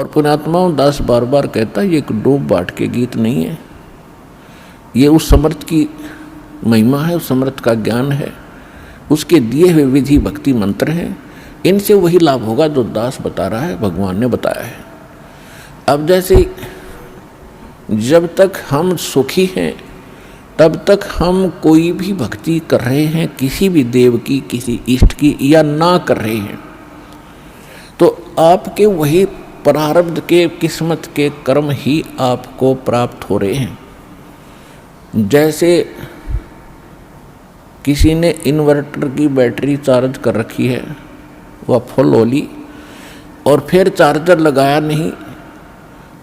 और पुण्यात्माओं, दास बार बार कहता ये एक डूब बाट के गीत नहीं है, ये उस समर्थ की महिमा है, उस समर्थ का ज्ञान है, उसके दिए हुए विधि भक्ति मंत्र हैं। इनसे वही लाभ होगा जो दास बता रहा है, भगवान ने बताया है। अब जैसे जब तक हम सुखी हैं तब तक हम कोई भी भक्ति कर रहे हैं, किसी भी देव की, किसी इष्ट की, या ना कर रहे हैं, तो आपके वही प्रारब्ध के, किस्मत के कर्म ही आपको प्राप्त हो रहे हैं। जैसे किसी ने इन्वर्टर की बैटरी चार्ज कर रखी है, वह फुल हो ली और फिर चार्जर लगाया नहीं,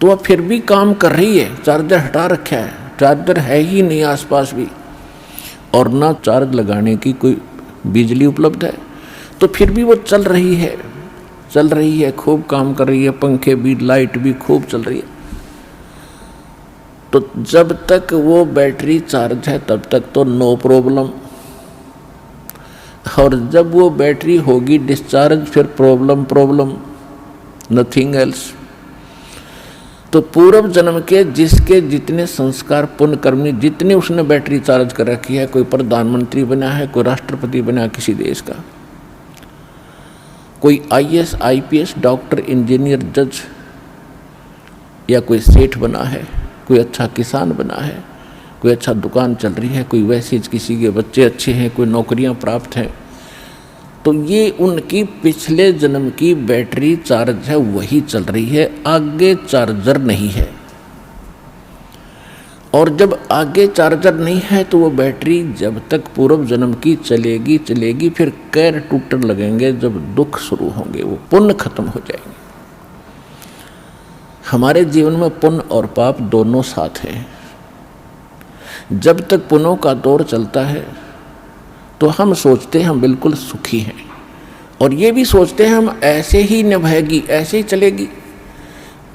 तो वह फिर भी काम कर रही है। चार्जर हटा रखा है, चार्जर है ही नहीं आसपास भी, और ना चार्ज लगाने की कोई बिजली उपलब्ध है, तो फिर भी वो चल रही है, खूब काम कर रही है, पंखे भी, लाइट भी खूब चल रही है। तो जब तक वो बैटरी चार्ज है तब तक तो नो प्रॉब्लम, और जब वो बैटरी होगी डिस्चार्ज, फिर प्रॉब्लम, नथिंग एल्स। तो पूर्व जन्म के जिसके जितने संस्कार, पुण्य कर्मी, जितने उसने बैटरी चार्ज कर रखी है, कोई प्रधानमंत्री बना है, कोई राष्ट्रपति बना है किसी देश का, कोई IAS, IPS, डॉक्टर, इंजीनियर, जज, या कोई सेठ बना है, कोई अच्छा किसान बना है, कोई अच्छा दुकान चल रही है, कोई वैसे किसी के बच्चे अच्छे हैं, कोई नौकरियां प्राप्त हैं, तो ये उनकी पिछले जन्म की बैटरी चार्ज है, वही चल रही है, आगे चार्जर नहीं है। और जब आगे चार्जर नहीं है तो वो बैटरी जब तक पूर्व जन्म की चलेगी, फिर कैर टूटने लगेंगे, जब दुख शुरू होंगे, वो पुण्य खत्म हो जाएंगे। हमारे जीवन में पुण्य और पाप दोनों साथ हैं। जब तक पुण्यों का दौर चलता है तो हम सोचते हैं हम बिल्कुल सुखी हैं, और ये भी सोचते हैं हम ऐसे ही निभाएगी, ऐसे ही चलेगी।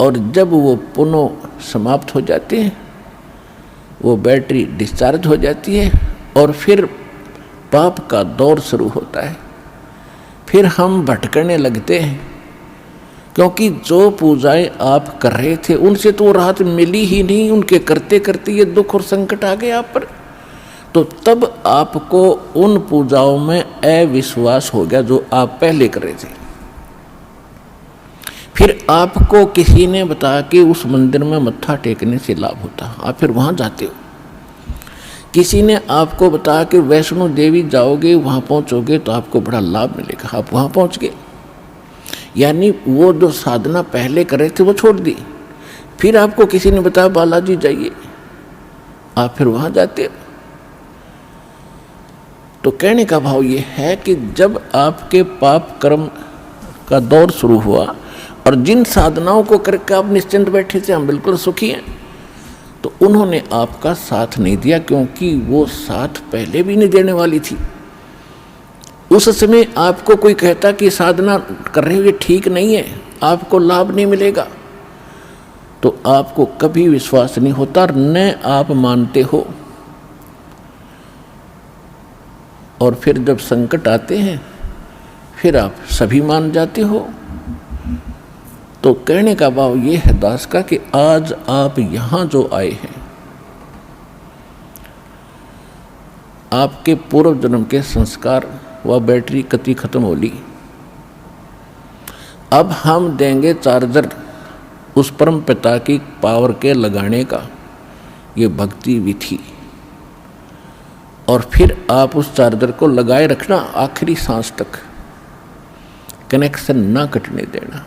और जब वो पुण्य समाप्त हो जाते हैं, वो बैटरी डिस्चार्ज हो जाती है, और फिर पाप का दौर शुरू होता है। फिर हम भटकने लगते हैं, क्योंकि जो पूजाएं आप कर रहे थे उनसे तो राहत मिली ही नहीं, उनके करते करते ये दुख और संकट आ गए आप पर। तो तब आपको उन पूजाओं में अविश्वास हो गया जो आप पहले कर रहे थे। फिर आपको किसी ने बताया कि उस मंदिर में मत्था टेकने से लाभ होता, आप फिर वहाँ जाते हो। किसी ने आपको बताया कि वैष्णो देवी जाओगे, वहाँ पहुँचोगे तो आपको बड़ा लाभ मिलेगा, आप वहाँ पहुँच गए। यानी वो जो साधना पहले कर रहे थे वो छोड़ दी। फिर आपको किसी ने बताया बालाजी जाइए, आप फिर वहाँ जाते हो। तो कहने का भाव ये है कि जब आपके पाप कर्म का दौर शुरू हुआ और जिन साधनाओं को करके आप निश्चिंत बैठे थे, हम बिल्कुल सुखी हैं, तो उन्होंने आपका साथ नहीं दिया, क्योंकि वो साथ पहले भी नहीं देने वाली थी। उस समय आपको कोई कहता कि साधना कर रहे हो ये ठीक नहीं है, आपको लाभ नहीं मिलेगा, तो आपको कभी विश्वास नहीं होता, न आप मानते हो। और फिर जब संकट आते हैं फिर आप सभी मान जाते हो। तो कहने का भाव ये है दास का कि आज आप यहाँ जो आए हैं, आपके पूर्व जन्म के संस्कार व बैटरी कति खत्म हो ली। अब हम देंगे चार्जर उस परम पिता की पावर के लगाने का, ये भक्ति विधि। और फिर आप उस चार्जर को लगाए रखना आखिरी सांस तक, कनेक्शन ना कटने देना,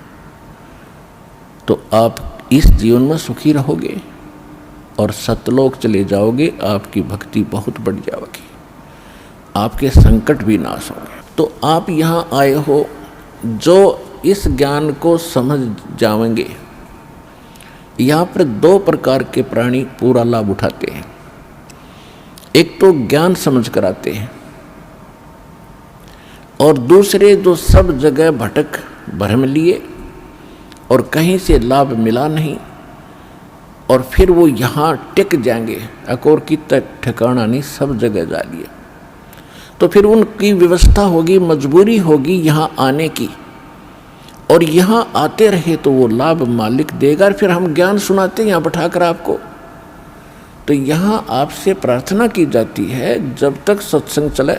तो आप इस जीवन में सुखी रहोगे और सतलोक चले जाओगे। आपकी भक्ति बहुत बढ़ जाएगी, आपके संकट भी नाश होंगे। तो आप यहाँ आए हो जो इस ज्ञान को समझ जाएंगे। यहाँ पर दो प्रकार के प्राणी पूरा लाभ उठाते हैं। एक तो ज्ञान समझ कर आते हैं, और दूसरे जो सब जगह भटक भ्रम लिए और कहीं से लाभ मिला नहीं, और फिर वो यहाँ टिक जाएंगे, अकोर की तक ठिकाना नहीं, सब जगह जा लिए। तो फिर उनकी व्यवस्था होगी, मजबूरी होगी यहाँ आने की, और यहाँ आते रहे तो वो लाभ मालिक देगा। और फिर हम ज्ञान सुनाते हैं यहाँ बैठाकर आपको। तो यहाँ आपसे प्रार्थना की जाती है, जब तक सत्संग चले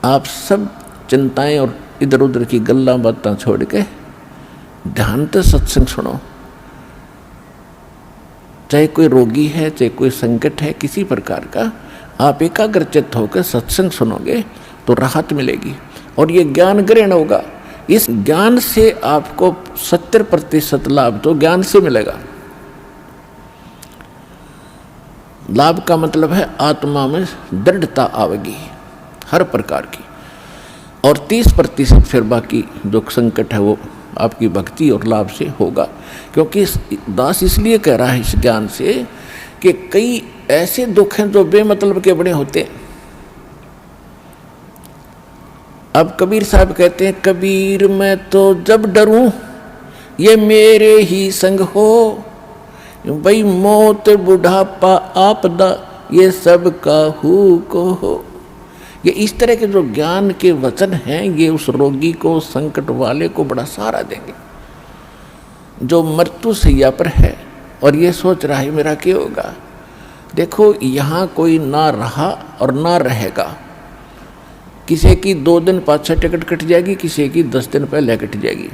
आप सब चिंताएं और इधर उधर की गल्ला बातें छोड़ के ध्यान से सत्संग सुनो। चाहे कोई रोगी है, चाहे कोई संकट है किसी प्रकार का, आप एकाग्रचित्त होकर सत्संग सुनोगे तो राहत मिलेगी और ये ज्ञान ग्रहण होगा। इस ज्ञान से आपको 70% लाभ तो ज्ञान से मिलेगा। लाभ का मतलब है आत्मा में दृढ़ता आवेगी हर प्रकार की, और 30% फिर बाकी जो संकट है वो आपकी भक्ति और लाभ से होगा। क्योंकि दास इसलिए कह रहा है इस ज्ञान से कि कई ऐसे दुख हैं जो बेमतलब के बड़े होते हैं। अब कबीर साहब कहते हैं, कबीर मैं तो जब डरूं ये मेरे ही संग हो, भाई मौत बुढ़ापा आपदा ये सब काहू को हो। ये इस तरह के जो ज्ञान के वचन हैं ये उस रोगी को, संकट वाले को बड़ा सहारा देंगे जो मृत्यु सैया पर है और ये सोच रहा है मेरा क्या होगा। देखो यहाँ कोई ना रहा और ना रहेगा। किसी की 2 दिन पाछे टिकट कट जाएगी, किसी की 10 दिन पहले कट जाएगी।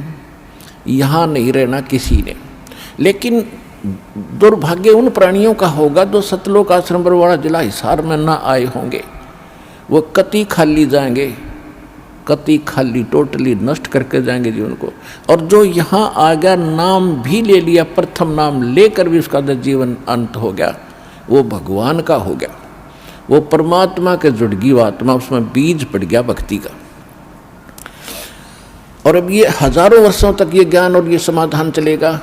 यहाँ नहीं रहना किसी ने। लेकिन दुर्भाग्य उन प्राणियों का होगा जो सतलोक आश्रम बरवाड़ा जिला हिसार में ना आए होंगे। वो कति खाली जाएंगे, कति खाली टोटली नष्ट करके जाएंगे जीवन को। और जो यहाँ आ गया, नाम भी ले लिया, प्रथम नाम लेकर भी उसका जीवन अंत हो गया, वो भगवान का हो गया, वो परमात्मा के जुड़ गई आत्मा, उसमें बीज पड़ गया भक्ति का। और अब ये हजारों वर्षों तक ये ज्ञान और ये समाधान चलेगा।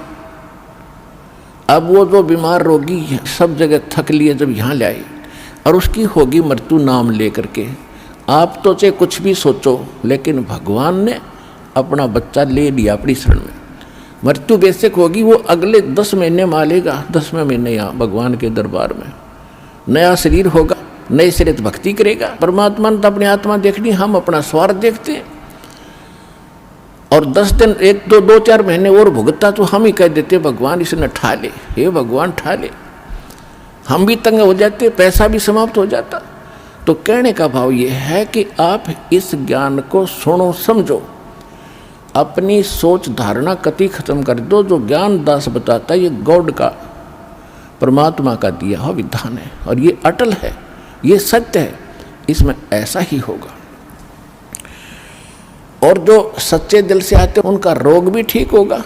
अब वो जो बीमार रोगी है सब जगह थक लिए जब यहाँ ले आए और उसकी होगी मृत्यु नाम लेकर के, आप तो चाहे कुछ भी सोचो लेकिन भगवान ने अपना बच्चा ले लिया अपनी शरण में। मृत्यु बेशक होगी, वो अगले 10 महीने मालेगा, 10वें महीने यहाँ भगवान के दरबार में नया शरीर होगा, नए सिरे से भक्ति करेगा। परमात्मा ने तो अपनी आत्मा देखनी, हम अपना स्वार्थ देखते हैं। और 10 दिन 1-2-4 महीने और भुगता तो हम ही कह देते भगवान इसने ठा ले, हे भगवान ठा ले। हम भी तंग हो जाते, पैसा भी समाप्त हो जाता। तो कहने का भाव ये है कि आप इस ज्ञान को सुनो, समझो, अपनी सोच धारणा कति खत्म कर दो। जो ज्ञान दास बताता है ये गॉड का, परमात्मा का दिया हुआ विधान है और ये अटल है, ये सत्य है, इसमें ऐसा ही होगा। और जो सच्चे दिल से आते हैं उनका रोग भी ठीक होगा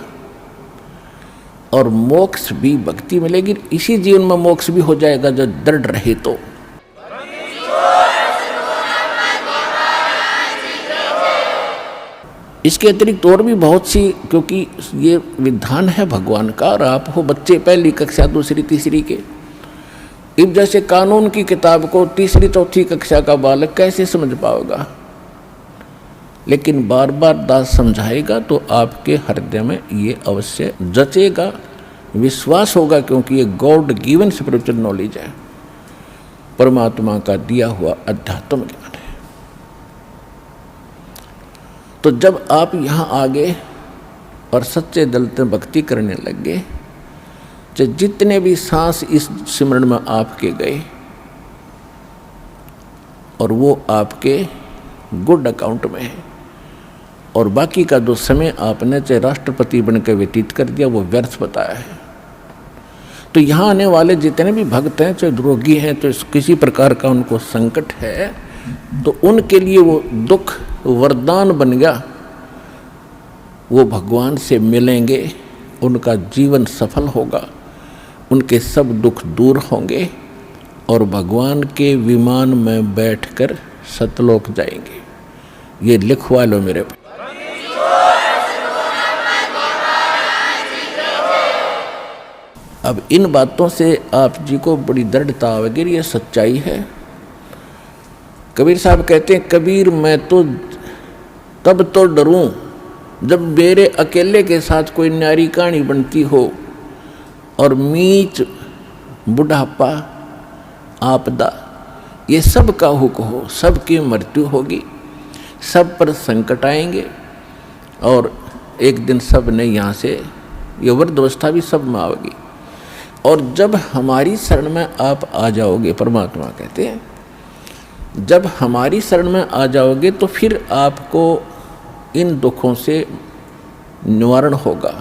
और मोक्ष भी, भक्ति मिलेगी। इसी जीवन में मोक्ष भी हो जाएगा जो दृढ़ रहे तो। इसके अतिरिक्त और भी बहुत सी, क्योंकि ये विधान है भगवान का और आप हो बच्चे पहली कक्षा, दूसरी, तीसरी के। अब जैसे कानून की किताब को तीसरी चौथी कक्षा का बालक कैसे समझ पाएगा, लेकिन बार बार दास समझाएगा तो आपके हृदय में ये अवश्य जचेगा, विश्वास होगा, क्योंकि ये गॉड गिवन स्पिरिचुअल नॉलेज है, परमात्मा का दिया हुआ अध्यात्म ज्ञान है। तो जब आप यहाँ आ गए और सच्चे दिल से भक्ति करने लग गए, तो जितने भी सांस इस सिमरन में आपके गए और वो आपके गुड अकाउंट में है, और बाकी का जो समय आपने चाहे राष्ट्रपति बनकर व्यतीत कर दिया वो व्यर्थ बताया है। तो यहाँ आने वाले जितने भी भक्त हैं, चाहे रोगी हैं, तो किसी प्रकार का उनको संकट है, तो उनके लिए वो दुख वरदान बन गया। वो भगवान से मिलेंगे, उनका जीवन सफल होगा, उनके सब दुख दूर होंगे और भगवान के विमान में बैठकर सतलोक जाएंगे। ये लिखवा लो मेरे पे। अब इन बातों से आप जी को बड़ी दृढ़ता आवेगी, ये सच्चाई है। कबीर साहब कहते हैं, कबीर मैं तो तब तो डरूं जब मेरे अकेले के साथ कोई न्यारी कहानी बनती हो और मीच बुढ़ापा आपदा ये सब का हुक हो, सबकी मृत्यु होगी, सब पर संकट आएंगे और एक दिन सब ने यहाँ से ये वृद्धावस्था भी सब में आओगी। और जब हमारी शरण में आप आ जाओगे, परमात्मा कहते हैं जब हमारी शरण में आ जाओगे तो फिर आपको इन दुखों से निवारण होगा।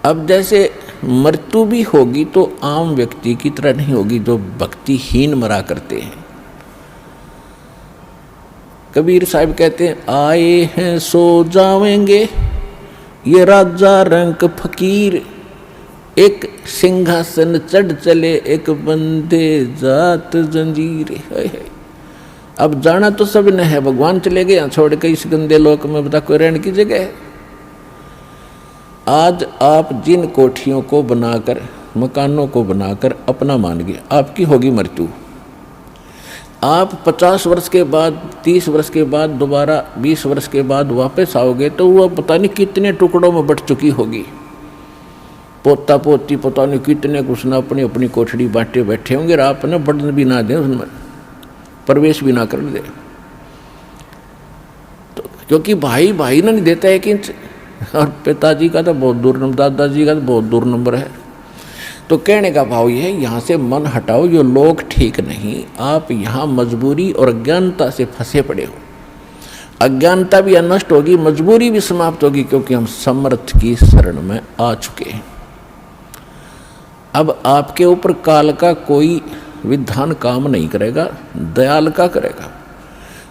अब जैसे मृत्यु भी होगी तो आम व्यक्ति की तरह नहीं होगी जो भक्तिहीन मरा करते हैं। कबीर साहब कहते हैं आए हैं सो जावेंगे ये राजा रंक फकीर, एक सिंहासन चढ़ चले एक बंदे जात जंजीर। अब जाना तो सब ने है, भगवान चले गए यहाँ छोड़ के इस गंदे लोक में, बता कोई रहने की जगह है। आज आप जिन कोठियों को बनाकर, मकानों को बनाकर अपना मान गए, आपकी होगी मृत्यु। आप 50 वर्ष के बाद, 30 वर्ष के बाद, दोबारा 20 वर्ष के बाद वापस आओगे तो वह पता नहीं कितने टुकड़ों में बट चुकी होगी। पोता पोती पता नहीं कितने कुछ ना अपनी अपनी कोठड़ी बांटे बैठे होंगे और आपने बढ़न भी ना दें, उसमें प्रवेश भी ना कर दे। तो क्योंकि भाई भाई ना नहीं देता 1 इंच, और पिताजी का तो बहुत दूर नंबर, दादाजी का तो बहुत दूर नंबर है। तो कहने का भाव ये है, यहाँ से मन हटाओ, ये लोग ठीक नहीं, आप यहाँ मजबूरी और अज्ञानता से फंसे पड़े हो। अज्ञानता भी नष्ट होगी, मजबूरी भी समाप्त होगी, क्योंकि हम समर्थ की शरण में आ चुके हैं। अब आपके ऊपर काल का कोई विधान काम नहीं करेगा, दयाल का करेगा,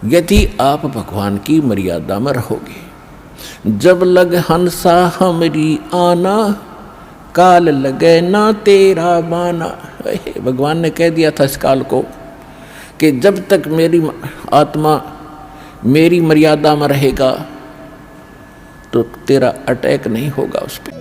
यदि आप भगवान की मर्यादा में रहोगे। जब लग हंसा हमारी आना, काल लगे ना तेरा माना। भगवान ने कह दिया था इस काल को कि जब तक मेरी आत्मा मेरी मर्यादा में रहेगा तो तेरा अटैक नहीं होगा उस पर।